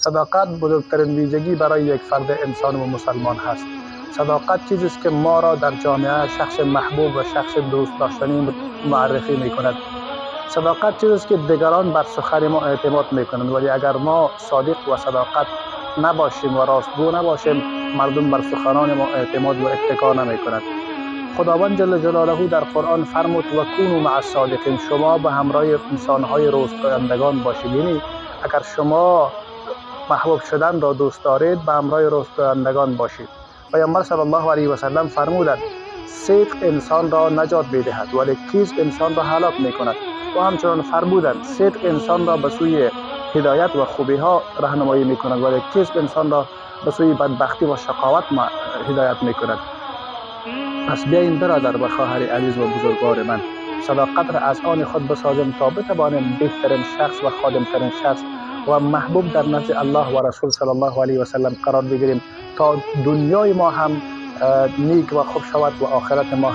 صداقت بزرگترین ویژگی برای یک فرد انسان و مسلمان هست. صداقت چیزی است که ما را در جامعه شخص محبوب و شخص دوست داشتنی معرفی می کند. صداقت چیزی است که دیگران بر سخن ما اعتماد می کنند، ولی اگر ما صادق و صداقت نباشیم و راستگو نباشیم، مردم بر سخنان ما اعتماد و اتکا نمی کنند. خداوند جل جلاله در قرآن فرمود و کونوا مع الصادقین، شما به همراه انسان‌های راستگویندگان باشید. یعنی اگر شما محبوب شدن را دوست دارید، به همراه راستگویندگان باشید. پیامبر صلی الله علیه و سلم فرمودند صدق انسان را نجات می‌دهد ولی کذب انسان را هلاک می‌کند. و همچنان فرمودند صدق انسان را به سوی هدایت و خوبی ها راهنمایی می‌کند ولی کذب انسان را به سوی بدبختی و شقاوت هدایت می‌کند. پس بیایید برادر و خواهر عزیز و بزرگوار من، صداقت را از آن خود بسازیم تا بتوانیم بهترین شخص و خادمترین شخص و محبوب در نزد الله و رسول صلی الله علیه و سلم قرار بگیریم تا دنیای ما هم نیک و خوب شود و آخرت ما